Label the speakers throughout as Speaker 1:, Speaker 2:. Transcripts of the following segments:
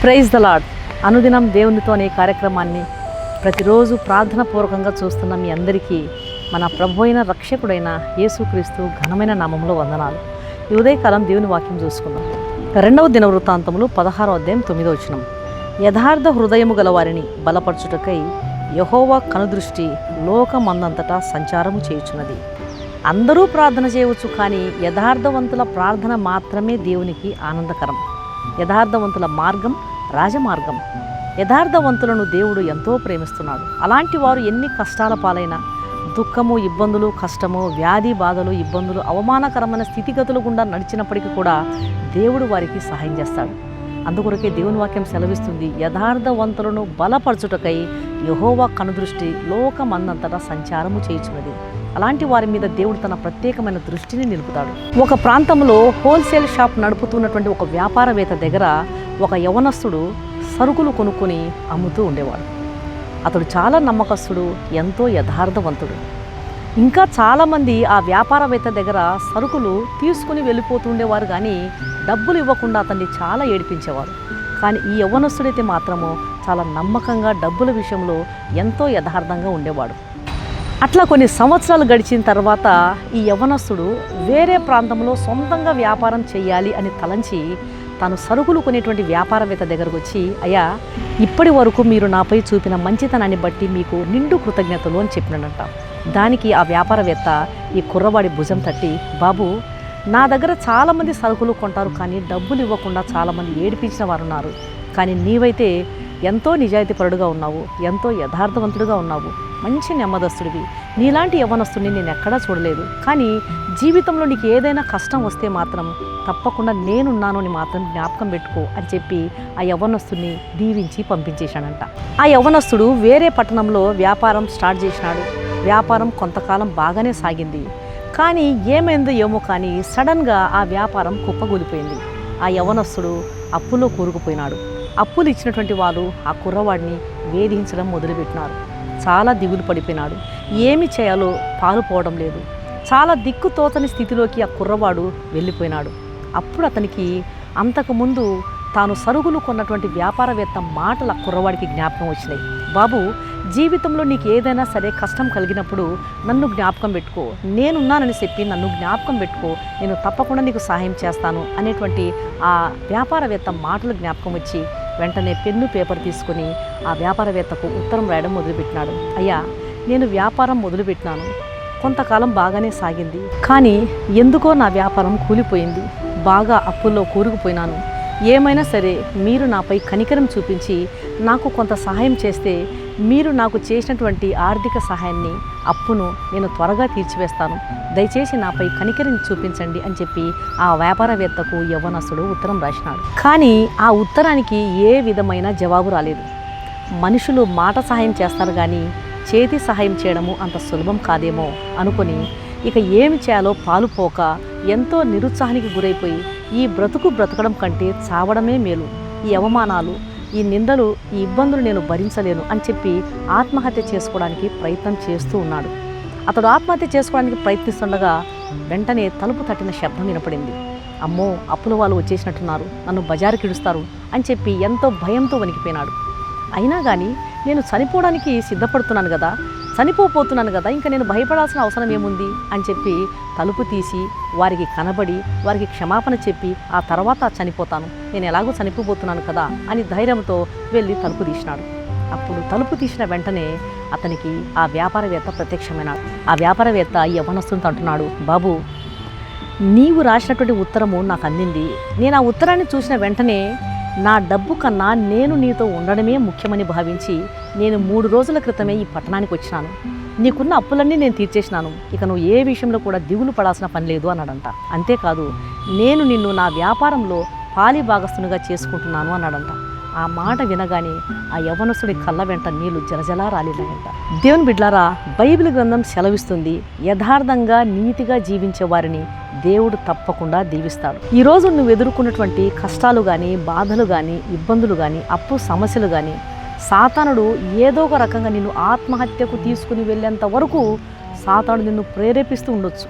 Speaker 1: Praise the lord. అనుదినం దేవునితో అనే కార్యక్రమాన్ని ప్రతిరోజు ప్రార్థనాపూర్వకంగా చూస్తున్న మీ అందరికీ మన ప్రభు అయిన రక్షకుడైన యేసుక్రీస్తు ఘనమైన నామంలో వందనాలు. ఈ ఉదయకాలం దేవుని వాక్యం చూసుకుందాం. 2వ దినవృత్తాంతములు 16వ అధ్యాయం 9వ వచనం. యథార్థ హృదయము గల వారిని బలపరచుటకై యెహోవా కనుదృష్టి లోకమందంతటా సంచారము చేయుచున్నది. అందరూ ప్రార్థన చేయవచ్చు, కానీ యథార్థవంతుల ప్రార్థన మాత్రమే దేవునికి ఆనందకరం. యథార్థవంతుల మార్గం రాజమార్గం. యథార్థవంతులను దేవుడు ఎంతో ప్రేమిస్తున్నాడు. అలాంటి వారు ఎన్ని కష్టాల పాలైనా, దుఃఖము, ఇబ్బందులు, కష్టము, వ్యాధి బాధలు, ఇబ్బందులు, అవమానకరమైన స్థితిగతులు గుండా నడిచినప్పటికీ కూడా దేవుడు వారికి సహాయం చేస్తాడు. అందుకొరకే దేవుని వాక్యం సెలవిస్తుంది, యథార్థవంతులను బలపరచుటకై యెహోవా కనుదృష్టి లోకమందంతటా సంచారము చేయుచున్నది. అలాంటి వారి మీద దేవుడు తన ప్రత్యేకమైన దృష్టిని నిలుపుతాడు. ఒక ప్రాంతంలో హోల్సేల్ షాప్ నడుపుతున్నటువంటి ఒక వ్యాపారవేత్త దగ్గర ఒక యవనస్తుడు సరుకులు కొనుక్కొని అమ్ముతూ ఉండేవాడు. అతడు చాలా నమ్మకస్తుడు, ఎంతో యథార్థవంతుడు. ఇంకా చాలామంది ఆ వ్యాపారవేత్త దగ్గర సరుకులు తీసుకుని వెళ్ళిపోతూ ఉండేవారు, కానీ డబ్బులు ఇవ్వకుండా అతన్ని చాలా ఏడిపించేవారు. కానీ ఈ యవ్వనస్తుడైతే మాత్రము చాలా నమ్మకంగా డబ్బుల విషయంలో ఎంతో యథార్థంగా ఉండేవాడు. అట్లా కొన్ని సంవత్సరాలు గడిచిన తర్వాత ఈ యవ్వనస్తుడు వేరే ప్రాంతంలో సొంతంగా వ్యాపారం చేయాలి అని తలంచి తాను సరుకులు కొనేటువంటి వ్యాపారవేత్త దగ్గరకు వచ్చి, అయ్యా, ఇప్పటి వరకు మీరు నాపై చూపిన మంచితనాన్ని బట్టి మీకు నిండు కృతజ్ఞతలు అని చెప్పినాడంట. దానికి ఆ వ్యాపారవేత్త ఈ కుర్రవాడి భుజం తట్టి, బాబు, నా దగ్గర చాలామంది సరుకులు కొంటారు, కానీ డబ్బులు ఇవ్వకుండా చాలామంది ఏడిపించిన వారు ఉన్నారు. కానీ నీవైతే ఎంతో నిజాయితీపరుడుగా ఉన్నావు, ఎంతో యథార్థవంతుడుగా ఉన్నావు, మంచి నెమ్మదస్తుడివి. నీలాంటి యవ్వనస్తుడిని నేను ఎక్కడా చూడలేదు. కానీ జీవితంలో నీకు ఏదైనా కష్టం వస్తే మాత్రం తప్పకుండా నేనున్నాను అని మాత్రం జ్ఞాపకం పెట్టుకో అని చెప్పి ఆ యవ్వనస్తుడిని దీవించి పంపించేశాడంట. ఆ యవ్వనస్తుడు వేరే పట్టణంలో వ్యాపారం స్టార్ట్ చేసినాడు. వ్యాపారం కొంతకాలం బాగానే సాగింది. కానీ ఏమైందో ఏమో కానీ సడన్గా ఆ వ్యాపారం కుప్పగూలిపోయింది. ఆ యవ్వనస్తుడు అప్పులో కూరుకుపోయినాడు. అప్పులు ఇచ్చినటువంటి వారు ఆ కుర్రవాడిని వేధించడం మొదలుపెట్టినారు. చాలా దిగులు పడిపోయినాడు. ఏమి చేయాలో పాలుపోవడం లేదు. చాలా దిక్కుతోచని స్థితిలోకి ఆ కుర్రవాడు వెళ్ళిపోయినాడు. అప్పుడు అతనికి అంతకుముందు తాను సరుకులు కొన్నటువంటి వ్యాపారవేత్త మాటలు ఆ కుర్రవాడికి జ్ఞాపకం వచ్చినాయి. బాబు, జీవితంలో నీకు ఏదైనా సరే కష్టం కలిగినప్పుడు నన్ను జ్ఞాపకం పెట్టుకో, నేనున్నానని చెప్పి నన్ను జ్ఞాపకం పెట్టుకో, నేను తప్పకుండా నీకు సహాయం చేస్తాను అనేటువంటి ఆ వ్యాపారవేత్త మాటలు జ్ఞాపకం వచ్చి వెంటనే పెన్ను పేపర్ తీసుకొని ఆ వ్యాపారవేత్తకు ఉత్తరం రాయడం మొదలుపెట్టినాడు. అయ్యా, నేను వ్యాపారం మొదలుపెట్టినాను, కొంతకాలం బాగానే సాగింది, కానీ ఎందుకో నా వ్యాపారం కూలిపోయింది, బాగా అప్పుల్లో కూరుకుపోయినాను. ఏమైనా సరే మీరు నాపై కనికరం చూపించి నాకు కొంత సహాయం చేస్తే మీరు నాకు చేసినటువంటి ఆర్థిక సహాయాన్ని, అప్పును నేను త్వరగా తీర్చివేస్తాను. దయచేసి నాపై కనికరం చూపించండి అని చెప్పి ఆ వ్యాపారవేత్తకు యవ్వనస్తుడు ఉత్తరం రాసినాడు. కానీ ఆ ఉత్తరానికి ఏ విధమైన జవాబు రాలేదు. మనుషులు మాట సహాయం చేస్తారు, కానీ చేతి సహాయం చేయడము అంత సులభం కాదేమో అనుకొని ఇక ఏమి చేయాలో పాలుపోక ఎంతో నిరుత్సాహానికి గురైపోయి ఈ బ్రతకడం కంటే చావడమే మేలు, ఈ అవమానాలు, ఈ నిందలు, ఈ ఇబ్బందులు నేను భరించలేను అని చెప్పి ఆత్మహత్య చేసుకోవడానికి ప్రయత్నం చేస్తూ ఉన్నాడు. అతడు ఆత్మహత్య చేసుకోవడానికి ప్రయత్నిస్తుండగా వెంటనే తలుపు తట్టిన శబ్దం వినపడింది. అమ్మో, అప్పుల వాళ్ళు వచ్చేసినట్టున్నారు, నన్ను బజారుకి ఇడుస్తారు అని చెప్పి ఎంతో భయంతో వణికిపోయినాడు. అయినా కానీ నేను చనిపోవడానికి సిద్ధపడుతున్నాను కదా, చనిపోతున్నాను కదా, ఇంకా నేను భయపడాల్సిన అవసరం ఏముంది అని చెప్పి తలుపు తీసి వారికి కనబడి వారికి క్షమాపణ చెప్పి ఆ తర్వాత చనిపోతాను, నేను ఎలాగో చనిపోతున్నాను కదా అని ధైర్యంతో వెళ్ళి తలుపు తీసినాడు. అప్పుడు తలుపు తీసిన వెంటనే అతనికి ఆ వ్యాపారవేత్త ప్రత్యక్షమైనాడు. ఆ వ్యాపారవేత్త యవ్వనస్తునితో అంటున్నాడు, బాబు, నీవు రాసినటువంటి ఉత్తరము నాకు అందింది. నేను ఆ ఉత్తరాన్ని చూసిన వెంటనే నా డబ్బు కన్నా నేను నీతో ఉండడమే ముఖ్యమని భావించి నేను 3 రోజుల క్రితమే ఈ పట్టణానికి వచ్చినాను. నీకున్న అప్పులన్నీ నేను తీర్చేసినాను. ఇక నువ్వు ఏ విషయంలో కూడా దిగులు పడాల్సిన పని లేదు అన్నాడంట. అంతేకాదు, నేను నిన్ను నా వ్యాపారంలో పాలి భాగస్తునిగా చేసుకుంటున్నాను అన్నాడంట. ఆ మాట వినగానే ఆ యవ్వనస్తుడి కళ్ళ వెంట నీళ్లు జలజలా రాలినాయంట. దేవుని బిడ్లారా, బైబిల్ గ్రంథం సెలవిస్తుంది, యథార్థంగా నీతిగా జీవించే వారిని దేవుడు తప్పకుండా దీవిస్తాడు. ఈరోజు నువ్వు ఎదుర్కొన్నటువంటి కష్టాలు కానీ, బాధలు కానీ, ఇబ్బందులు కానీ, అప్పు సమస్యలు కానీ, సాతానుడు ఏదో ఒక రకంగా నిన్ను ఆత్మహత్యకు తీసుకుని వెళ్ళేంత వరకు సాతానుడు నిన్ను ప్రేరేపిస్తూ ఉండొచ్చు.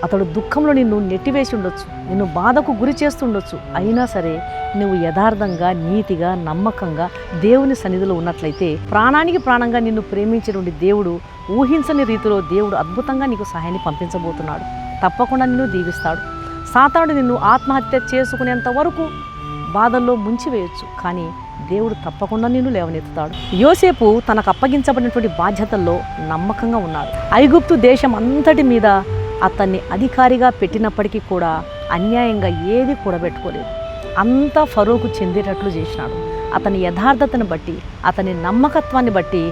Speaker 1: అతడు దుఃఖంలో నిన్ను నెట్టివేసి ఉండొచ్చు, నిన్ను బాధకు గురి చేస్తుండొచ్చు. అయినా సరే నువ్వు యథార్థంగా, నీతిగా, నమ్మకంగా దేవుని సన్నిధిలో ఉన్నట్లయితే ప్రాణానికి ప్రాణంగా నిన్ను ప్రేమించినటువంటి దేవుడు ఊహించని రీతిలో దేవుడు అద్భుతంగా నీకు సహాయాన్ని పంపించబోతున్నాడు. తప్పకుండా నిన్ను దీవిస్తాడు. సాతానుడు నిన్ను ఆత్మహత్య చేసుకునేంత వరకు బాధల్లో ముంచివేయొచ్చు, కానీ దేవుడు తప్పకుండా నిన్ను లేవనెత్తుతాడు. యోసేపు తనకు అప్పగించబడినటువంటి బాధ్యతల్లో నమ్మకంగా ఉన్నాడు. ఐగుప్తు దేశం అంతటి మీద అతన్ని అధికారిగా పెట్టినప్పటికీ కూడా అన్యాయంగా ఏది కూడబెట్టుకోలేదు. అంతా ఫరోకు చెందేటట్లు చేసినాడు. అతని యథార్థతను బట్టి, అతని నమ్మకత్వాన్ని బట్టి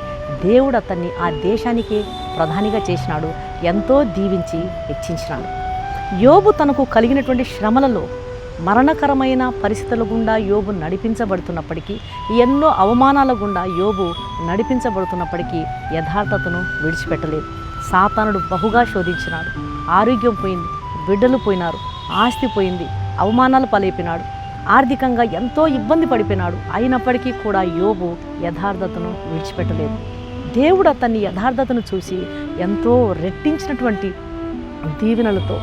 Speaker 1: దేవుడు అతన్ని ఆ దేశానికి ప్రధానిగా చేసినాడు. ఎంతో దీవించి హెచ్చించినాడు. యోబు తనకు కలిగినటువంటి శ్రమలలో, మరణకరమైన పరిస్థితుల గుండా యోబు నడిపించబడుతున్నప్పటికీ, ఎన్నో అవమానాల గుండా యోబు నడిపించబడుతున్నప్పటికీ యథార్థతను విడిచిపెట్టలేదు. సాతానుడు బహుగా శోధించినాడు. ఆరోగ్యం పోయింది, బిడ్డలు పోయినారు, ఆస్తి పోయింది, అవమానాలు పాలైపోయినాడు, ఆర్థికంగా ఎంతో ఇబ్బంది పడిపోయినాడు. అయినప్పటికీ కూడా యోబు యథార్థతను విడిచిపెట్టలేదు. దేవుడు అతన్ని యథార్థతను చూసి ఎంతో రెట్టించినటువంటి దీవెనలతో,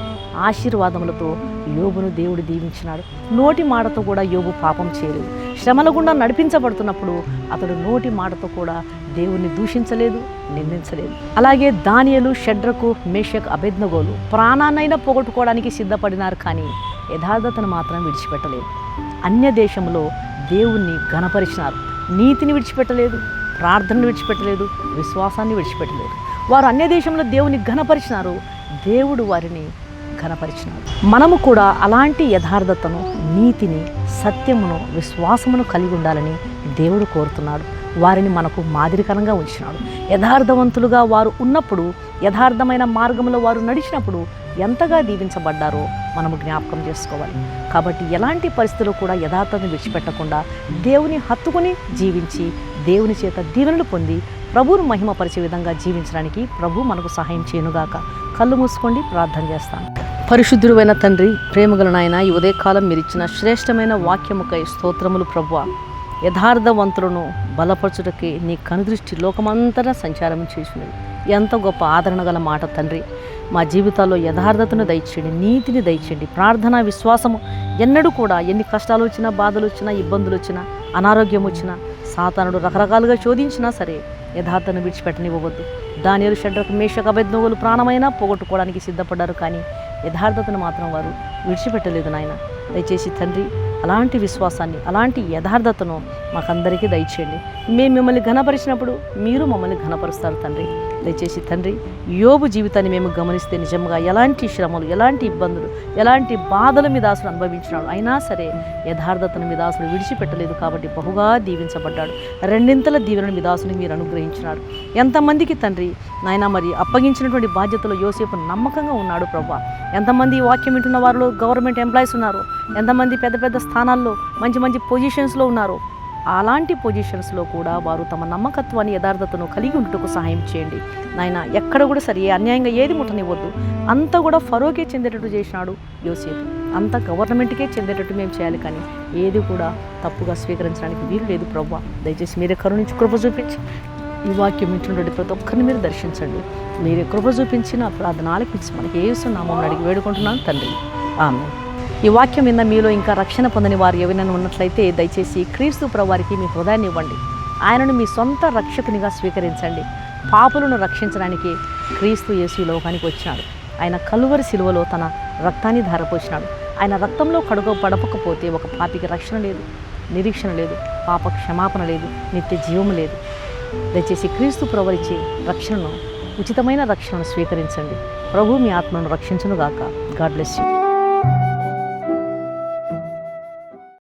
Speaker 1: ఆశీర్వాదములతో యోబును దేవుడు దీవించినాడు. నోటి మాటతో కూడా యోబు పాపం చేయలేదు. శ్రమల గుండా నడిపించబడుతున్నప్పుడు అతడు నోటి మాటతో కూడా దేవుణ్ణి దూషించలేదు, నిందించలేదు. అలాగే దానియేలు, షడ్రకు, మేషక్, అబేద్నెగోలు ప్రాణాన్నైనా పోగొట్టుకోవడానికి సిద్ధపడినారు, కానీ యథార్థతను మాత్రం విడిచిపెట్టలేదు. అన్య దేశంలో దేవుణ్ణి ఘనపరిచినారు. నీతిని విడిచిపెట్టలేదు, ప్రార్థనను విడిచిపెట్టలేదు, విశ్వాసాన్ని విడిచిపెట్టలేదు. వారు అన్య దేశంలో దేవుని ఘనపరిచినారు, దేవుడు వారిని ఘనపరిచినాడు. మనము కూడా అలాంటి యథార్థతను, నీతిని, సత్యమును, విశ్వాసమును కలిగి ఉండాలని దేవుడు కోరుతున్నాడు. వారిని మనకు మాదిరికరంగా ఉంచినాడు. యథార్థవంతులుగా వారు ఉన్నప్పుడు, యథార్థమైన మార్గంలో వారు నడిచినప్పుడు ఎంతగా దీవించబడ్డారో మనము జ్ఞాపకం చేసుకోవాలి. కాబట్టి ఎలాంటి పరిస్థితుల్లో కూడా యథార్థతను విడిచిపెట్టకుండా దేవుని హత్తుకుని జీవించి, దేవుని చేత దీవెనలు పొంది ప్రభువును మహిమపరిచే విధంగా జీవించడానికి ప్రభు మనకు సహాయం చేయనుగాక. కళ్ళు మూసుకోండి, ప్రార్థన చేస్తాను. పరిశుద్ధుడైన తండ్రి, ప్రేమగల నాయన, ఈ ఉదయకాలం మీరు ఇచ్చిన శ్రేష్టమైన వాక్యముకై స్తోత్రములు ప్రభువా. యథార్థవంతులను బలపరచుటకి నీ కనుదృష్టి లోకమంతటా సంచారం చేసినది. ఎంత గొప్ప ఆదరణ గల మాట తండ్రి. మా జీవితాల్లో యథార్థతను దయచేయండి, నీతిని దయచేయండి. ప్రార్థన, విశ్వాసము ఎన్నడూ కూడా ఎన్ని కష్టాలు వచ్చినా, బాధలు వచ్చినా, ఇబ్బందులు వచ్చినా, అనారోగ్యం వచ్చినా, సాతానుడు రకరకాలుగా శోధించినా సరే యథార్థను విడిచిపెట్టనివ్వవద్దు. దానియేలు, షడ్రకు, మేషక్, అబేద్నెగోలు ప్రాణమైనా పోగొట్టుకోవడానికి సిద్ధపడ్డారు, కానీ యథార్థతను మాత్రం వారు విడిచిపెట్టలేదు నాయన. దయచేసి తండ్రి, అలాంటి విశ్వాసాన్ని, అలాంటి యథార్థతను మాకందరికీ దయచేయండి. మేము మిమ్మల్ని ఘనపరిచినప్పుడు మీరు మమ్మల్ని ఘనపరుస్తారు తండ్రి. దయచేసి తండ్రి, యోబు జీవితాన్ని మేము గమనిస్తే నిజంగా ఎలాంటి శ్రమలు, ఎలాంటి ఇబ్బందులు, ఎలాంటి బాధలు మీ దాసుడు అనుభవించినాడు. అయినా సరే యథార్థతను మీ దాసుడు విడిచిపెట్టలేదు, కాబట్టి బహుగా దీవించబడ్డాడు. రెండింతల దీవెనను మీ దాసునికి మీరు అనుగ్రహించినాడు. ఎంతమందికి తండ్రి నాయన మరి అప్పగించినటువంటి బాధ్యతలో యోసేపు నమ్మకంగా ఉన్నాడు ప్రభువా. ఎంతమంది ఈ వాక్యం వింటున్న వారిలో గవర్నమెంట్ ఎంప్లాయీస్ ఉన్నారు, ఎంతమంది పెద్ద పెద్ద స్థానాల్లో మంచి మంచి పొజిషన్స్లో ఉన్నారు. అలాంటి పొజిషన్స్లో కూడా వారు తమ నమ్మకత్వాన్ని, యథార్థతను కలిగి ఉంటుకు సహాయం చేయండి నాయన. ఎక్కడ కూడా సరే అన్యాయంగా ఏది ముట్టనివ్వద్దు. అంతా కూడా ఫరోకే చెందేటట్టు చేసినాడు యోసేపు. అంతా గవర్నమెంట్కే చెందేటట్టు మేము చేయాలి, కానీ ఏది కూడా తప్పుగా స్వీకరించడానికి వీలు లేదు ప్రభువా. దయచేసి మీరే కరుణించి కృప చూపించి ఈ వాక్యం వింటున్నటువంటి ప్రతి ఒక్కరిని మీరు దర్శించండి. మీరే కృప చూపించి నా ప్రార్థన ఆలకించి మనకి యేసు నామమున అడిగి వేడుకుంటున్నాను తండ్రి, ఆమేన్. ఈ వాక్యం విన్న మీలో ఇంకా రక్షణ పొందని వారు ఎవరైనా ఉన్నట్లయితే దయచేసి క్రీస్తు ప్రభువారికి మీ హృదయాన్ని ఇవ్వండి. ఆయనను మీ సొంత రక్షకునిగా స్వీకరించండి. పాపులను రక్షించడానికి క్రీస్తు యేసు ఈ లోకానికి వచ్చినాడు. ఆయన కలువరి శిలువలో తన రక్తాన్ని ధారపోసినాడు. ఆయన రక్తంలో పడపకపోతే ఒక పాపికి రక్షణ లేదు, నిరీక్షణ లేదు, పాప క్షమాపణ లేదు, నిత్య జీవము లేదు. దయచేసి క్రీస్తు ప్రభువారిచ్చే రక్షణను, ఉచితమైన రక్షణను స్వీకరించండి. ప్రభు మీ ఆత్మను రక్షించునుగాక. God bless you.